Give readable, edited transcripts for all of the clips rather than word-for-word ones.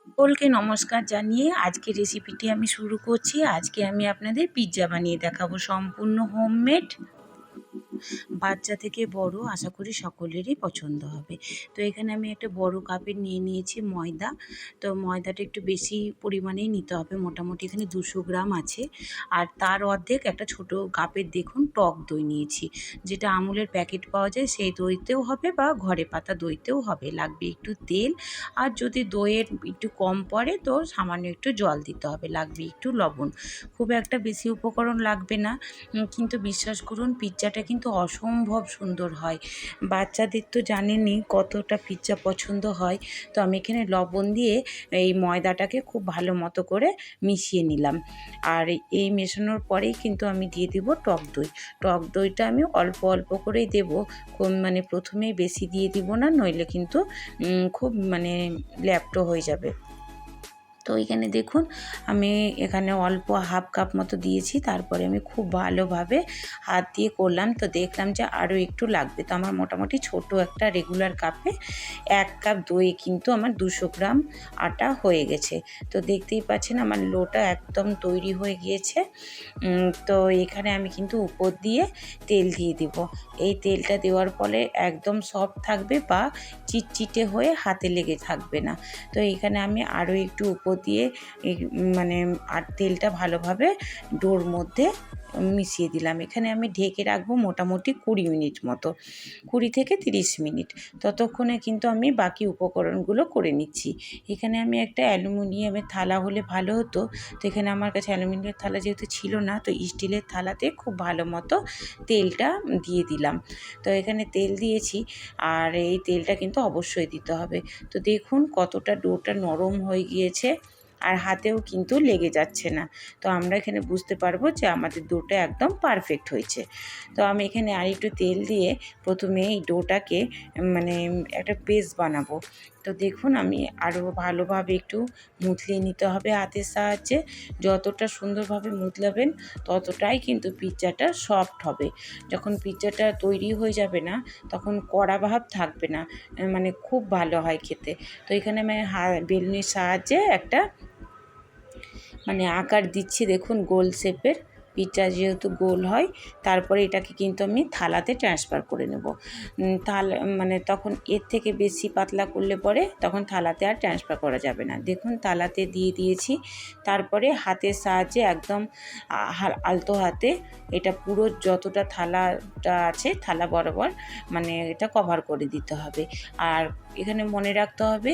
সকলকে নমস্কার জানিয়ে আজকের রেসিপিটি আমি শুরু করছি। আজকে আমি আপনাদের পিৎজা বানিয়ে দেখাবো, সম্পূর্ণ হোমমেড। বাচ্চা থেকে বড় আশা করি সকলেরই পছন্দ হবে। তো এখানে আমি একটা বড় কাপের নিয়ে নিয়েছি ময়দা। তো ময়দাটা একটু বেশি পরিমাণেই নিতে হবে, মোটামুটি এখানে 200 গ্রাম আছে। আর তার অর্ধেক একটা ছোট কাপের দেখুন টক দই নিয়েছি, যেটা আমুলের প্যাকেট পাওয়া যায় সেই দইতেও হবে বা ঘরে পাতা দইতেও হবে। লাগবে একটু তেল, আর যদি দইয়ের একটু কম পড়ে তো সামান্য একটু জল দিতে হবে। লাগবে একটু লবণ, খুব একটা বেশি উপকরণ লাগবে না। কিন্তু বিশ্বাস করুন, পিৎজাটা কিন্তু অসম্ভব সুন্দর হয়। বাচ্চাদের তো জানেনই কতটা পিৎজা পছন্দ হয়। তো আমি এখানে লবণ দিয়ে এই ময়দাটাকে খুব ভালো মতো করে মিশিয়ে নিলাম। আর এই মেশানোর পরেই কিন্তু আমি দিয়ে দিব টক দই। টক দইটা আমি অল্প অল্প করেই দেবো, মানে প্রথমেই বেশি দিয়ে দিব না, নইলে কিন্তু খুব ল্যাপ্টো হয়ে যাবে। তো এখানে দেখুন আমি এখানে অল্প হাফ কাপ মতো দিয়েছি, তারপরে আমি খুব ভালোভাবে হাত দিয়ে করলাম। তো দেখলাম যে আরও একটু লাগবে। তো আমার মোটামুটি ছোট একটা রেগুলার কাপে 1 কাপ দই কিন্তু আমার 200 গ্রাম আটা হয়ে গেছে। তো দেখতেই পাচ্ছেন আমার লোটা একদম তৈরি হয়ে গিয়েছে। তো এখানে আমি কিন্তু উপর দিয়ে তেল দিয়ে দিব। এই তেলটা দেওয়ার ফলে একদম সফট থাকবে বা চিটচিটে হয়ে হাতে লেগে থাকবে না। তো এখানে আমি আরও একটু উপর দিয়ে আর তেলটা ভালোভাবে ডোর মধ্যে মিশিয়ে দিলাম। এখানে আমি ঢেকে রাখবো মোটামুটি 20 মিনিট মতো, 20 থেকে 30 মিনিট। ততক্ষণে কিন্তু আমি বাকি উপকরণগুলো করে নিচ্ছি। এখানে আমি একটা অ্যালুমিনিয়ামের থালা হলে ভালো হতো। তো এখানে আমার কাছে অ্যালুমিনিয়ামের থালা যেহেতু ছিল না, তো স্টিলের থালাতে খুব ভালো মতো তেলটা দিয়ে দিলাম। তো এখানে তেল দিয়েছি, আর এই তেলটা কিন্তু অবশ্যই দিতে হবে। তো দেখুন কতটা ডোটা নরম হয়ে গিয়েছে, আর হাতেও কিন্তু লেগে যাচ্ছে না। তো আমরা এখানে বুঝতে পারবো যে আমাদের ডোটা একদম পারফেক্ট হয়েছে। তো আমি এখানে আরেকটু তেল দিয়ে প্রথমে এই ডোটাকে একটা পেস্ট বানাবো। তো দেখুন আমি আরও ভালোভাবে একটু মুথলিয়ে নিতে হবে হাতের সাহায্যে। যতটা সুন্দরভাবে মুথলাবেন ততটাই কিন্তু পিৎজাটা সফট হবে। যখন পিৎজাটা তৈরি হয়ে যাবে না, তখন কড়া ভাব থাকবে না, খুব ভালো হয় খেতে। তো এখানে আমি বেলুনির সাহায্যে একটা আকার দিচ্ছি, দেখুন গোল শেপের। পিৎজা যেহেতু গোল হয়, তারপরে এটাকে কিন্তু আমি থালাতে ট্রান্সফার করে নেব। থালা তখন এর থেকে বেশি পাতলা করলে পরে তখন থালাতে আর ট্রান্সফার করা যাবে না। দেখুন থালাতে দিয়ে দিয়েছি, তারপরে হাতের সাহায্যে একদম আলতো হাতে এটা পুরো যতটা থালাটা আছে থালা বরাবর এটা কভার করে দিতে হবে। আর এখানে মনে রাখতে হবে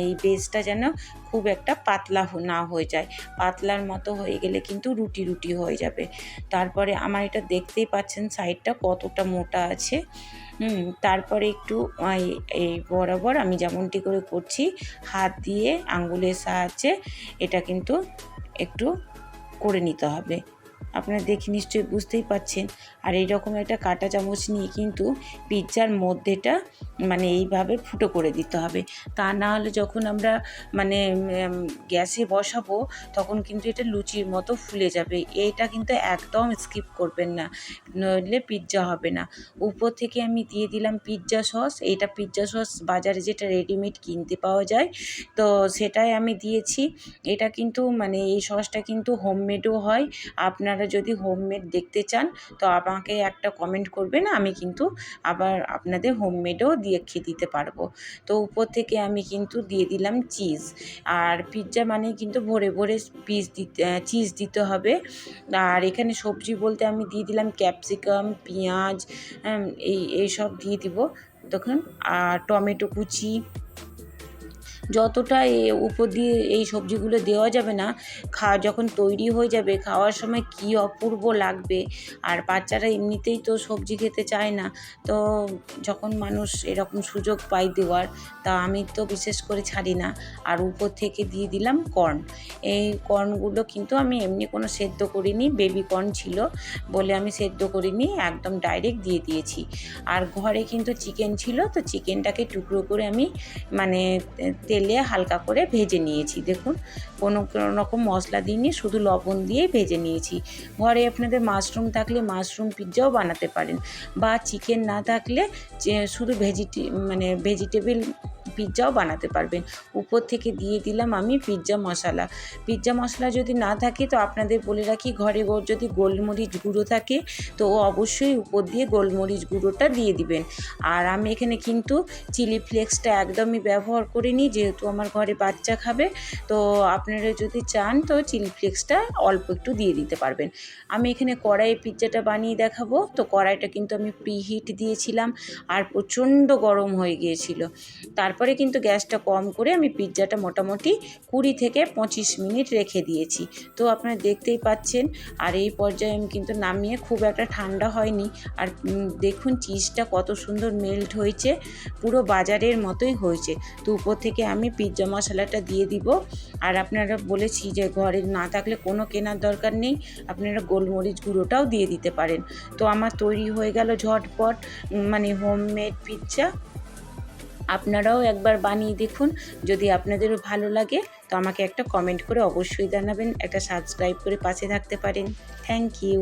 এই বেসটা যেন খুব একটা পাতলা না হয়ে যায়। পাতলার মতো হয়ে গেলে কিন্তু রুটি রুটি হয়ে যাবে। তারপরে আমার এটা দেখতেই পাচ্ছেন সাইডটা কতটা মোটা আছে। তারপরে একটু এই বরাবর আমি যেমনটি করে করছি, হাত দিয়ে আঙ্গুলের সাহায্যে এটা কিন্তু একটু করে নিতে হবে। আপনারা দেখে নিশ্চয়ই বুঝতেই পাচ্ছেন। আর এইরকম একটা কাঁটা চামচ নিয়ে কিন্তু পিৎজার মধ্যেটা এইভাবে ফুটো করে দিতে হবে। তা না হলে যখন আমরা গ্যাসে বসাবো তখন কিন্তু এটা লুচির মতো ফুলে যাবে। এটা কিন্তু একদম স্কিপ করবেন না, নইলে পিৎজা হবে না। উপর থেকে আমি দিয়ে দিলাম পিৎজা সস। এটা পিৎজা সস বাজারে যেটা রেডিমেড কিনতে পাওয়া যায়, তো সেটাই আমি দিয়েছি। এটা কিন্তু এই সসটা কিন্তু হোমমেডও হয়। আপনারা যদি হোমমেড দেখতে চান তো আমাকে একটা কমেন্ট করবেন, আমি কিন্তু আবার আপনাদের হোমমেডও খেয়ে দিতে পারবো। তো উপর থেকে আমি কিন্তু দিয়ে দিলাম চিজ। আর পিৎজা কিন্তু ভরে ভরে চিজ দিতে হবে। আর এখানে সবজি বলতে আমি দিয়ে দিলাম ক্যাপসিকাম, পেঁয়াজ, এইসব দিয়ে দিব দেখুন। আর টমেটো কুচি, যতটা উপর দিয়ে এই সবজিগুলো দেওয়া যাবে না, যখন তৈরি হয়ে যাবে খাওয়ার সময় কী অপূর্ব লাগবে। আর বাচ্চারা এমনিতেই তো সবজি খেতে চায় না, তো যখন মানুষ এরকম সুযোগ পায় দেওয়ার, তা আমি তো বিশেষ করে ছাড়ি না। আর উপর থেকে দিয়ে দিলাম কর্ন। এই কর্নগুলো কিন্তু আমি এমনি কোনো সেদ্ধ করিনি, বেবি কর্ন ছিল বলে আমি সেদ্ধ করিনি, একদম ডাইরেক্ট দিয়ে দিয়েছি। আর ঘরে কিন্তু চিকেন ছিল, তো চিকেনটাকে টুকরো করে আমি তেলে হালকা করে ভেজে নিয়েছি। দেখুন কোনো রকম মশলা দিইনি, শুধু লবণ দিয়েই ভেজে নিয়েছি। ঘরে আপনাদের মাশরুম থাকলে মাশরুম পিৎজাও বানাতে পারেন, বা চিকেন না থাকলে শুধু ভেজিটেবল পিৎজাও বানাতে পারবেন। উপর থেকে দিয়ে দিলাম আমি পিৎজা মশলা। পিৎজা মশলা যদি না থাকে তো আপনাদের বলে রাখি, ঘরে যদি গোলমরিচ গুঁড়ো থাকে তো অবশ্যই উপর দিয়ে গোলমরিচ গুঁড়োটা দিয়ে দিবেন। আর আমি এখানে কিন্তু চিলি ফ্লেক্সটা একদমই ব্যবহার করিনি, যেহেতু আমার ঘরে বাচ্চা খাবে। তো আপনারা যদি চান তো চিলি ফ্লেক্সটা অল্প একটু দিয়ে দিতে পারবেন। আমি এখানে কড়াইয়ে পিৎজাটা বানিয়ে দেখাবো। তো কড়াইটা কিন্তু আমি প্রিহিট দিয়েছিলাম আর প্রচণ্ড গরম হয়ে গিয়েছিল। তারপরে কিন্তু গ্যাসটা কম করে আমি পিৎজাটা মোটামুটি 20 থেকে 25 মিনিট রেখে দিয়েছি। তো আপনারা দেখতেই পাচ্ছেন। আর এই পর্যায়ে আমি কিন্তু নামিয়ে, খুব একটা ঠান্ডা হয়নি। আর দেখুন চিজটা কত সুন্দর মেল্ট হয়েছে, পুরো বাজারের মতোই হয়েছে। তো উপর থেকে আমি পিৎজা মশলাটা দিয়ে দিব। আর আপনারা বলেছি যে ঘরে না থাকলে কোনো কেনার দরকার নেই, আপনারা গোলমরিচ গুঁড়োটাও দিয়ে দিতে পারেন। তো আমার তৈরি হয়ে গেল ঝটপট মানে হোমমেড পিৎজা। আপনারাও একবার বানিয়ে দেখুন। যদি আপনাদেরও ভালো লাগে তো আমাকে একটা কমেন্ট করে অবশ্যই জানাবেন, একটা সাবস্ক্রাইব করে পাশে থাকতে পারেন। Thank you.